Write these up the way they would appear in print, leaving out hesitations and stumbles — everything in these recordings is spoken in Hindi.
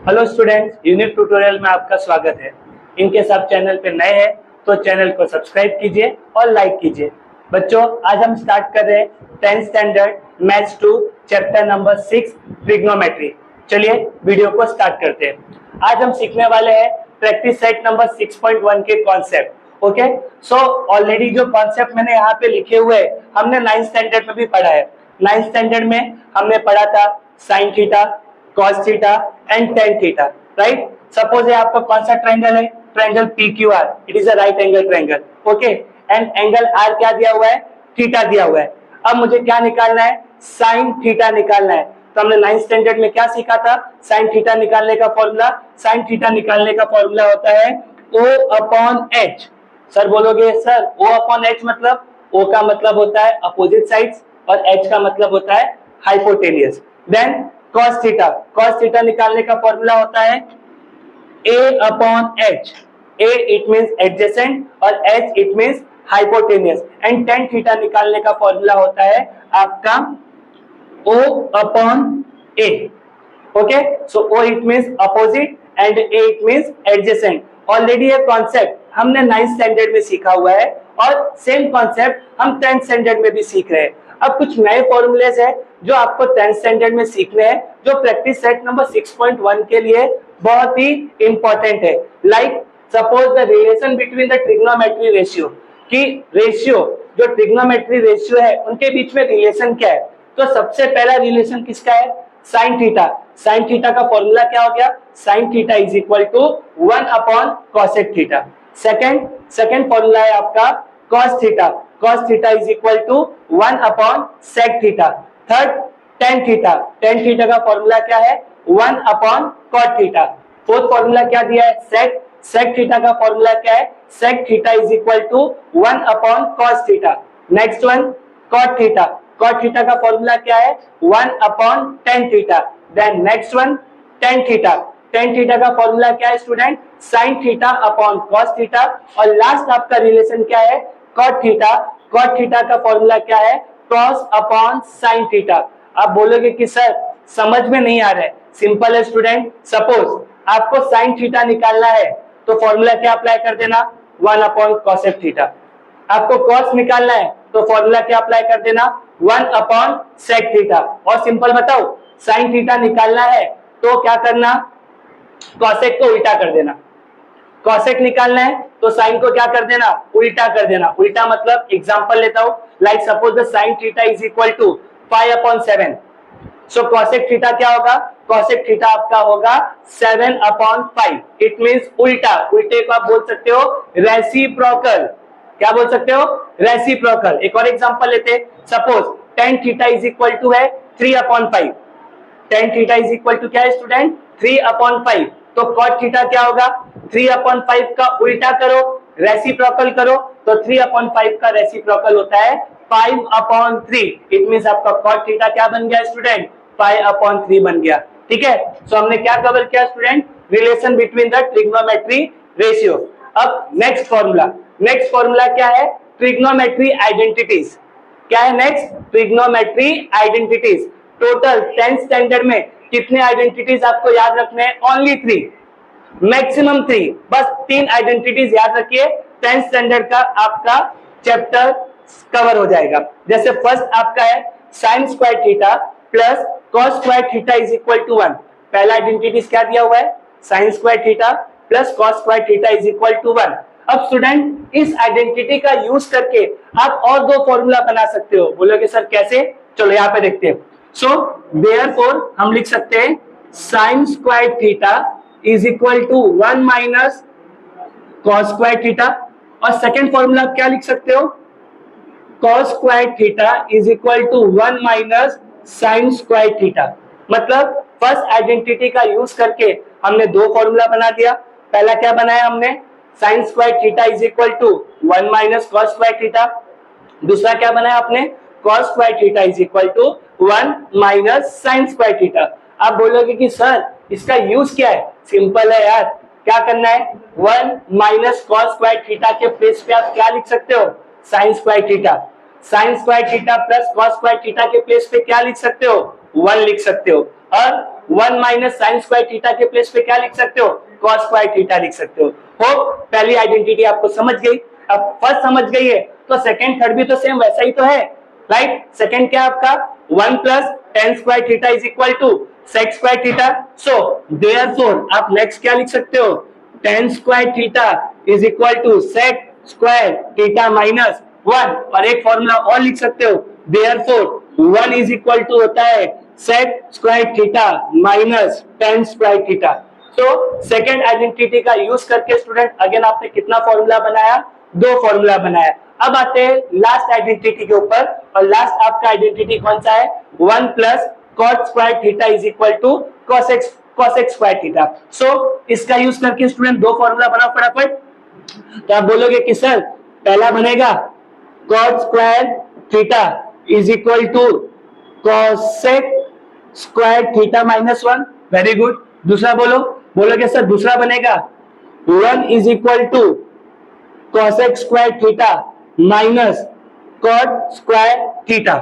हेलो स्टूडेंट्स, यूनिक ट्यूटोरियल में आपका स्वागत है। इनके सब चैनल पे नए हैं तो चैनल को सब्सक्राइब कीजिए और लाइक कीजिए। बच्चों, आज हम स्टार्ट कर रहे हैं 10th standard maths 2 chapter number 6 trigonometry. चलिए वीडियो को स्टार्ट करते हैं। आज हम सीखने वाले हैं प्रैक्टिस सेट नंबर 6.1 के कॉन्सेप्ट। ओके, सो ऑलरेडी जो कॉन्सेप्ट मैंने यहाँ पे लिखे हुए हैं हमने 9th स्टैंडर्ड में भी पढ़ा है। 9th स्टैंडर्ड में हमने पढ़ा था sine theta, cos theta and tan theta, right. Suppose है आपका कौन सा ट्रायंगल है, triangle PQR, it is a right angle triangle. Okay, and angle R क्या दिया हुआ है, थीटा दिया हुआ है। अब मुझे क्या निकालना है, साइन थीटा निकालना है। तो हमने 9th स्टैंडर्ड में क्या सीखा था, साइन थीटा निकालने का फॉर्मूला। साइन थीटा निकालने का फॉर्मूला होता है O/H। सर बोलोगे सर O/H मतलब, O का मतलब होता है अपोजिट साइड्स और H का मतलब होता है हाइपोटेनियस। देन cos थीटा निकालने का फॉर्मूला होता है A/H। A it means adjacent और H it means hypotenuse. And tan theta निकालने का फॉर्मूला होता है आपका O/A। Okay, so O it means opposite and A it means adjacent. Already ये कॉन्सेप्ट हमने 9th स्टैंडर्ड में सीखा हुआ है और सेम कॉन्सेप्ट हम 10th स्टैंडर्ड में भी सीख रहे हैं। अब कुछ नए फॉर्मूलेज है जो आपको 10th स्टैंडर्ड में सीखने हैं, जो प्रैक्टिस सेट नंबर 6.1 के लिए बहुत ही इंपॉर्टेंट है। Like suppose the relation between the trigonometry ratio, कि रेशियो जो ट्रिग्नोमेट्री रेशियो है उनके बीच में रिलेशन क्या है। तो सबसे पहला रिलेशन किसका है, साइन थीटा। साइन थीटा का फॉर्मूला क्या हो गया, sine theta is equal to 1/cosec theta. Second formula है आपका cos theta. cos theta is equal to 1/sec theta. Third tan theta. tan theta का फॉर्मूला क्या है, 1/cot थीटा। फोर्थ फॉर्मूला क्या दिया है, sec। sec थीटा का फॉर्मूला क्या है, sec theta is equal to 1/cos theta. Next one cot theta. cot theta का फॉर्मूला क्या है, 1/tan theta. Then next one tan theta. tan theta का फॉर्मूला क्या है student, sin theta upon cos theta. और लास्ट आपका रिलेशन क्या है, cot थीटा। cot थीटा का फॉर्मूला क्या है, cos अपॉन sin थीटा। आप बोलोगे कि सर समझ में नहीं आ रहा है, सिंपल है स्टूडेंट। सपोज आपको sin थीटा निकालना है तो फॉर्मूला क्या अप्लाई कर देना, 1/cosec थीटा। आपको cos निकालना है तो फॉर्मूला क्या अप्लाई कर देना, 1/sec थीटा। और सिंपल बताओ, sin थीटा निकालना है तो क्या करना, cosec को उल्टा कर देना। cosec निकालना है तो sin को क्या कर देना, उल्टा कर देना। उल्टा मतलब एग्जांपल लेता हूं, like suppose the sin theta is equal to 5/7। So cosec theta क्या होगा, cosec थीटा आपका होगा 7/5। इट मींस उल्टा। उल्टे को आप बोल सकते हो रेसिप्रोकल। क्या बोल सकते हो, रेसिप्रोकल। एक और एग्जांपल लेते हैं, suppose tan theta is equal to है 3/5। tan theta is equal to क्या है स्टूडेंट, 3/5। तो cot थीटा क्या होगा, 3/5 का उल्टा करो, रेसिप्रोकल करो, तो 3/5 का रेसिप्रोकल होता है 5/3। इट मींस आपका cot थीटा क्या बन गया स्टूडेंट, 5/3 बन गया। ठीक है, सो हमने क्या कवर किया student, relation between the trigonometry ratio. अब नेक्स्ट फॉर्मूला क्या है, ट्रिग्नोमेट्री आइडेंटिटीज। क्या है next, trigonometry identities. Total 10th standard में कितने आइडेंटिटीज आपको याद रखने हैं, ओनली 3, मैक्सिमम 3। बस 3 आइडेंटिटीज याद रखिए, 10th स्टैंडर्ड का आपका चैप्टर कवर हो जाएगा। जैसे फर्स्ट आपका है sine square theta plus cos square theta is equal to 1। पहला आइडेंटिटीज क्या दिया हुआ है, sine square theta plus cos square theta is equal to 1। अब स्टूडेंट इस आइडेंटिटी का यूज करके आप और दो फॉर्मूला बना सकते हो। बोलोगे सर कैसे, चलो यहाँ पे देखते हैं। सो देयरफॉर हम लिख सकते हैं sine square theta is equal to 1 minus cos square theta. और सेकेंड फॉर्मूला क्या लिख सकते हो, cos square theta is equal to 1 minus sine square theta. मतलब फर्स्ट आइडेंटिटी का यूज करके हमने दो फॉर्मूला बना दिया। पहला क्या बनाया हमने, sine square theta is equal to 1 minus cos square theta. दूसरा क्या बनाया आपने, cos square theta is equal to 1 minus sine square theta. आप बोलोगे कि सर इसका यूज क्या है, सिंपल है यार। क्या करना है, 1 माइनस कॉस स्क्वायर थीटा के प्लेस पे आप क्या लिख सकते हो, sign square theta. Sign square theta plus cos square theta के प्लेस पे क्या लिख सकते हो, 1 लिख सकते हो। और 1 माइनस साइन स्क्वायर थीटा के प्लेस पे क्या लिख सकते हो, कॉस स्क्वायर थीटा लिख सकते हो। पहली आइडेंटिटी आपको समझ गई। अब फर्स्ट समझ गई है तो सेकंड थर्ड भी तो सेम वैसा ही तो है, राइट। सेकंड क्या आपका 1 plus tan square theta is equal to sec square theta. So therefore आप नेक्स्ट क्या लिख सकते हो, tan square theta is equal to sec square theta minus 1, और एक फॉर्मूला और लिख सकते हो, देयरफॉर 1 इज इक्वल टू होता है sec square theta minus tan square theta. तो सेकेंड आइडेंटिटी का यूज करके स्टूडेंट अगेन आपने कितना फॉर्मूला बनाया, 2 फॉर्मूला बनाया। अब आते हैं लास्ट आइडेंटिटी के ऊपर, और लास्ट आपका आइडेंटिटी कौन सा है, 1 plus cot square theta is equal to cosec square theta. So इसका यूज करके स्टूडेंट 2 फॉर्मूला बनाओ फटाफट। तो आप बोलोगे कि सर पहला बनेगा cot square theta is equal to cosec square theta minus 1, very good. दूसरा बोलोगे सर दूसरा बनेगा 1 is equal to cosec square theta minus cot square theta.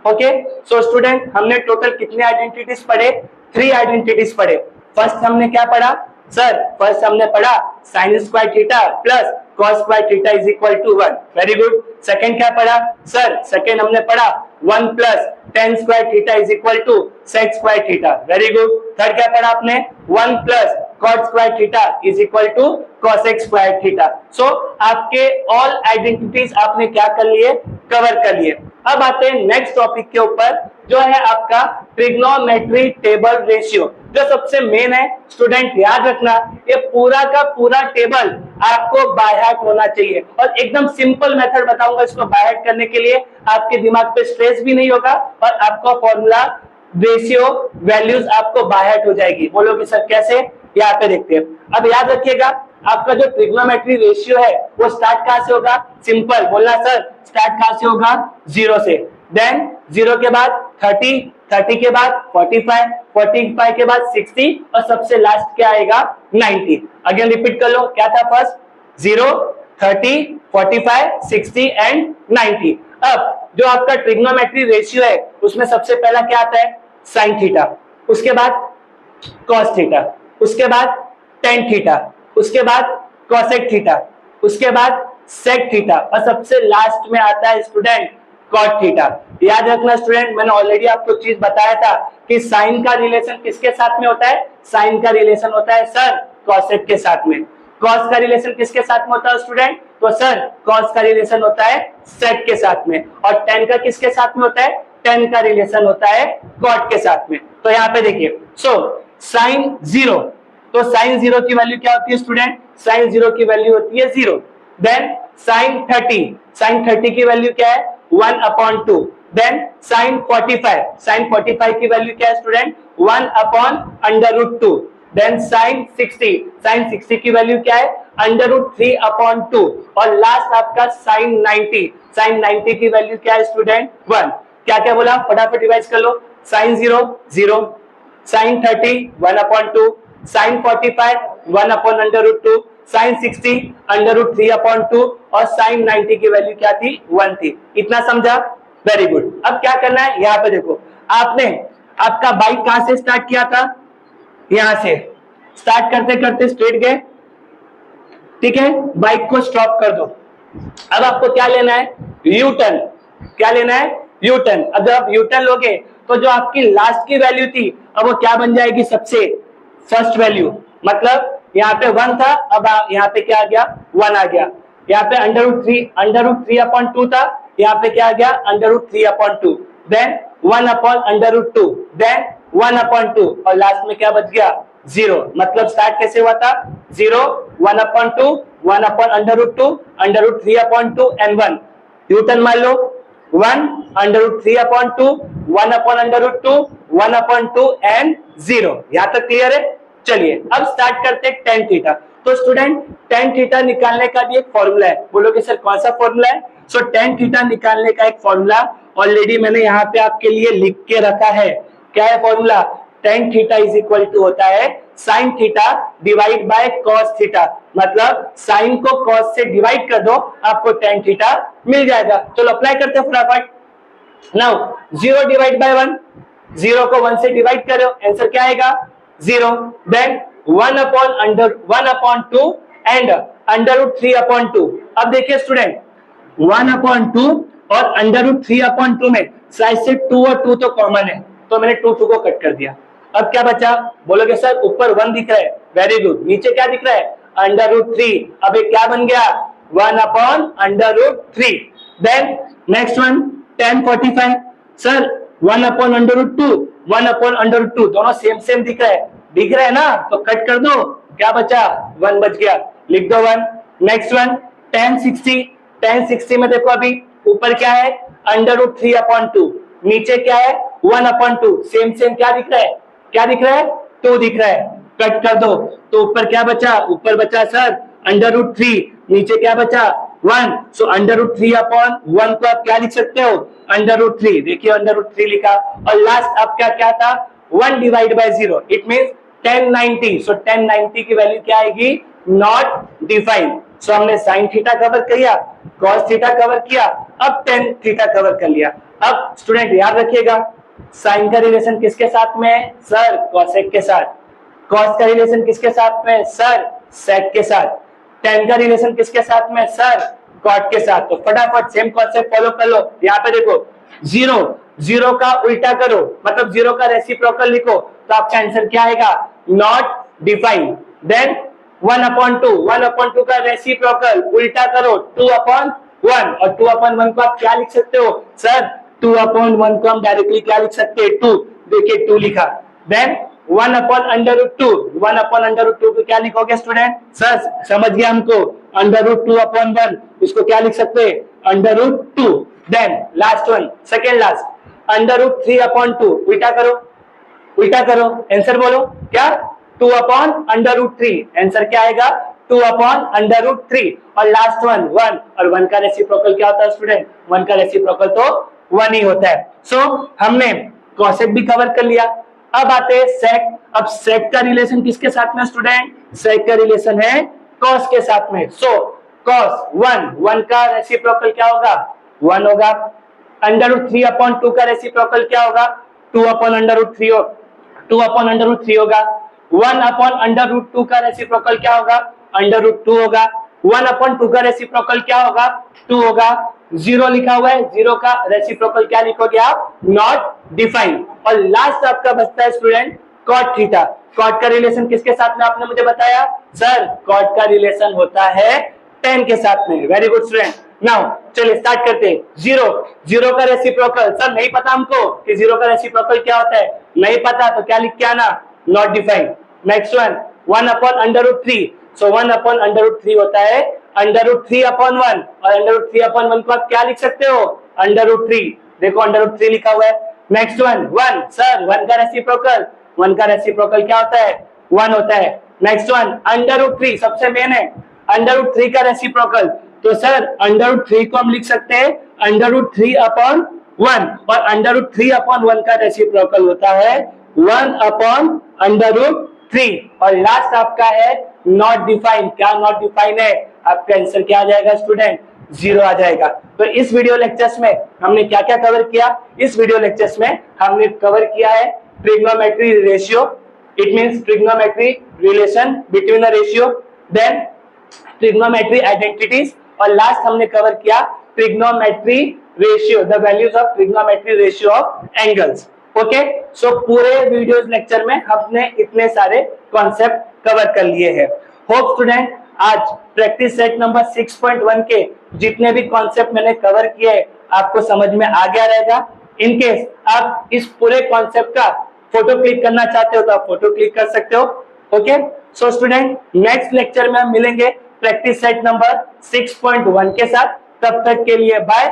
Okay, so student हमने टोटल कितने आइडेंटिटीज पढ़े, 3 आइडेंटिटीज पढ़े। फर्स्ट हमने क्या पढ़ा सर, फर्स्ट हमने पढ़ा sine square theta plus cos square theta is equal to 1, very good. Second क्या पढ़ा सर, सेकंड हमने पढ़ा 1 plus tan square theta is equal to sec square theta, very good. Third क्या पढ़ा आपने 1 plus cot square theta is equal to cosec square theta. So आपके ऑल आइडेंटिटीज आपने क्या कर लिए, कवर कर लिए। अब आते हैं नेक्स्ट टॉपिक के ऊपर जो है आपका ट्रिग्नोमेट्री टेबल रेशियो, जो सबसे मेन है। स्टूडेंट याद रखना ये पूरा का पूरा टेबल आपको बाय हार्ट होना चाहिए, और एकदम सिंपल मेथड बताऊंगा इसको बाय हार्ट करने के लिए, आपके दिमाग पे स्ट्रेस भी नहीं होगा और आपका फॉर्मूला रेशियो वैल्यूज आपको बाय हार्ट हो जाएगी। बोलोगे सर कैसे, यहाँ पे देखते हैं। अब याद रखिएगा आपका जो ट्रिग्नोमेट्री रेशियो है वो स्टार्ट कहां से होगा, सिंपल बोलना सर, स्टार्ट कहां से होगा, 0 से। देन 0 के बाद 30, 30 के बाद 45, 45 के बाद 60, और सबसे लास्ट क्या आएगा 90। अगेन रिपीट कर लो, क्या था फर्स्ट 0, 30, 45, 60 एंड 90। अब जो आपका ट्रिग्नोमेट्री रेशियो है उसमें सबसे पहला क्या आता है, साइन थीटा, उसके बाद कॉस थीटा, उसके बाद टेन थीटा, उसके बाद कॉसेक थीटा, उसके बाद सेक थीटा, और सबसे लास्ट में आता है स्टूडेंट कॉट थीटा। याद रखना स्टूडेंट, मैंने ऑलरेडी आपको चीज बताया था कि साइन का रिलेशन किसके साथ में होता है, साइन का रिलेशन होता है सर कॉसेक के साथ में। कॉस का रिलेशन किसके साथ में होता है स्टूडेंट, तो सर कॉस का रिलेशन होता है सेक के साथ में, और टेन का किसके साथ में होता है, टेन का रिलेशन होता है कॉट के साथ में। तो यहाँ पे देखिए, सो साइन 0, तो साइन 0 की वैल्यू क्या होती है स्टूडेंट, साइन 0 की वैल्यू होती है 0। देन साइन 30, साइन 30 की वैल्यू क्या है 1/2। देन साइन 45, साइन 45 की वैल्यू क्या है स्टूडेंट 1/√2। देन साइन 60, साइन 60 की वैल्यू क्या है √3/2। और लास्ट आपका साइन 90, साइन 90 की वैल्यू क्या है स्टूडेंट 1। क्या क्या बोला फटाफट रिवाइज कर लो, साइन 0 0, साइन 30 1/2, साइन 45 1/√2, साइन 60 √3/2, और साइन 90 की वैल्यू क्या थी 1 थी। इतना समझा, वेरी गुड। अब क्या करना है, यहाँ पे देखो, आपने आपका बाइक कहां से स्टार्ट किया था, यहां से स्टार्ट करते करते स्ट्रेट गए, ठीक है, बाइक को स्टॉप कर दो। अब आपको क्या लेना है, यू टर्न, क्या लेना है यू टर्न। अब जब आप यू टर्न लोगे तो जो आपकी लास्ट की वैल्यू थी अब वो क्या बन जाएगी, सबसे फर्स्ट वैल्यू, मतलब यहाँ पे 1 था, अब यहाँ पे क्या आ गया 1 आ गया। यहाँ पे √3/2 था, यहाँ पे क्या आ गया √3/2। देन 1/√2, देन 1/2, और लास्ट में क्या बच गया 0। मतलब स्टार्ट कैसे हुआ था 0, 1/2, 1/√2, √3/2 एंड 1। यू टर्न मान लो 1 √3/2, 1/√2, 1/2 एंड 0। यहां तक क्लियर है। चलिए अब स्टार्ट करते हैं टेन थीटा। तो स्टूडेंट टेन थीटा निकालने का भी एक फॉर्मूला है, बोलोगे सर कौन सा फॉर्मूला है। सो टेन थीटा निकालने का एक फॉर्मूला ऑलरेडी मैंने यहाँ पे आपके लिए लिख के रखा है। क्या है formula, tan theta is equal to होता है sine theta divide by cos theta, मतलब साइन को कॉस से डिवाइड कर दो आपको टेन थीटा मिल जाएगा। चलो अप्लाई करते हैं फटाफट। नाउ 0 डिवाइड बाय 1, 0 को 1 से डिवाइड करो, आंसर क्या आएगा 0। Then 1/2 and √3/2। अब देखिए स्टूडेंट 1/2 और √3/2 में साइड से 2 और 2 तो कॉमन है, तो मैंने 2 को कट कर दिया। अब क्या बचा, बोलोगे सर ऊपर 1 दिख रहा है, वेरी गुड, नीचे क्या दिख रहा है √3। अब ये क्या बन गया 1/√3। Then next one tan 45, sir 1/√2 1/√2 दोनों सेम दिख रहा है ना, तो कट कर दो, क्या बचा 1 बच गया, लिख दो 1। नेक्स्ट वन tan 60 में देखो अभी ऊपर क्या है √3/2, नीचे क्या है 1/2, सेम क्या दिख रहा है 2 दिख रहा है, कट कर दो, तो ऊपर क्या बचा, ऊपर बचा सर √3, नीचे क्या बचा 1, सो √3/1 को आप क्या लिख सकते हो √3, देखिए √3 लिखा, और लास्ट आपका क्या था 1/0, इट मींस 1090, सो 1090 की वैल्यू क्या आएगी नॉट डिफाइंड। सो हमने साइन थीटा कवर किया, कॉस थीटा कवर किया, अब टेन थीटा कवर कर लिया। अब स्टूडेंट याद रखिएगा साइन का रिलेशन किसके साथ में है सर कॉसेक के साथ, कॉस का रिलेशन किसके साथ में सर सेक के साथ, टेन का रिलेशन किसके साथ में सर कॉट के साथ। तो फटाफट सेम कॉन्सेप्ट फॉलो कर लो। यहाँ पे देखो 0 का उल्टा करो, मतलब 0 का रेसिप्रोकल लिखो, तो आपका आंसर क्या आएगा नॉट डिफाइंड। देन 1/2 का रेसिप्रोकल उल्टा करो 2/1, और 2/1 को आप क्या लिख सकते हो सर 2/1 को हम डायरेक्टली क्या लिख सकते हैं 2, देखिए 2 लिखा। देन 1/√2 को क्या लिखोगे स्टूडेंट सर समझ गया हमको √2/1, उसको क्या लिख सकते हैं √2। Then last one second last √3/2 उल्टा करो आंसर बोलो क्या 2/√3, आंसर क्या आएगा 2/√3, और लास्ट वन 1, और 1 का रेसिप्रोकल क्या होता है स्टूडेंट 1 का रेसिप्रोकल तो 1 ही होता है। सो हमने कॉसेक भी कवर कर लिया, अब आते हैं सेक। अब सेक का रिलेशन किसके साथ में स्टूडेंट, सेक का रिलेशन है कॉस के साथ में। सो कॉस 1 का रेसिप्रोकल क्या होगा 1 होगा, √3/2 का रेसिप्रोकल क्या होगा 2/√3 होगा, 1/√2 का रेसिप्रोकल क्या होगा √2 होगा, 1/2 का रेसिप्रोकल क्या होगा 2 होगा, 0 लिखा हुआ है, 0 का रेसिप्रोकल क्या लिखोगे आप नॉट डिफाइंड। और लास्ट आपका बचता है स्टूडेंट कॉट थीटा। कॉट का रिलेशन किसके साथ में आपने मुझे बताया सर कॉट का रिलेशन होता है tan के साथ में। Very good student. नाउ चलिए स्टार्ट करते हैं। 0 का रेसिप्रोकल सर नहीं पता हमको कि 0 का रेसिप्रोकल क्या होता है, नहीं पता तो क्या लिख के आना नॉट डिफाइंड। नेक्स्ट वन 1/√3, सो 1/√3 होता है √3/1, और √3/1 को आप क्या लिख सकते हो √3, देखो √3 लिखा हुआ है। नेक्स्ट वन 1, सर 1 का रेसिप्रोकल क्या होता है 1 होता है। नेक्स्ट वन √3 सबसे मेन है, √3 का रेसिप्रोकल, तो सर √3 को हम लिख सकते हैं √3/1, और √3/1 का रेसिप्रोकल होता है 1/√3, और लास्ट आपका है नॉट डिफाइंड। क्या नॉट डिफाइंड है, आपका आंसर क्या आ जाएगा स्टूडेंट 0 आ जाएगा। तो इस वीडियो लेक्चर्स में हमने क्या क्या कवर किया, इस वीडियो लेक्चर्स में हमने कवर किया है trigonometry ratio, it means trigonometry relation between a ratio, then trigonometry identities, और लास्ट हमने कवर किया trigonometry ratio, the values of trigonometry ratio of angles. Okay, so पूरे वीडियोस लेक्चर में हमने इतने सारे कॉन्सेप्ट कवर कर लिए हैं। होप स्टूडेंट आज प्रैक्टिस सेट नंबर 6.1 के जितने भी कॉन्सेप्ट मैंने कवर किए आपको समझ में आ गया रहेगा। इनकेस आप इस पूरे कॉन्सेप्ट का फोटो क्लिक करना चाहते हो तो आप फोटो क्लिक कर सकते हो। Okay, so student next lecture में हम मिलेंगे प्रैक्टिस सेट नंबर 6.1 के साथ। तब तक के लिए बाय।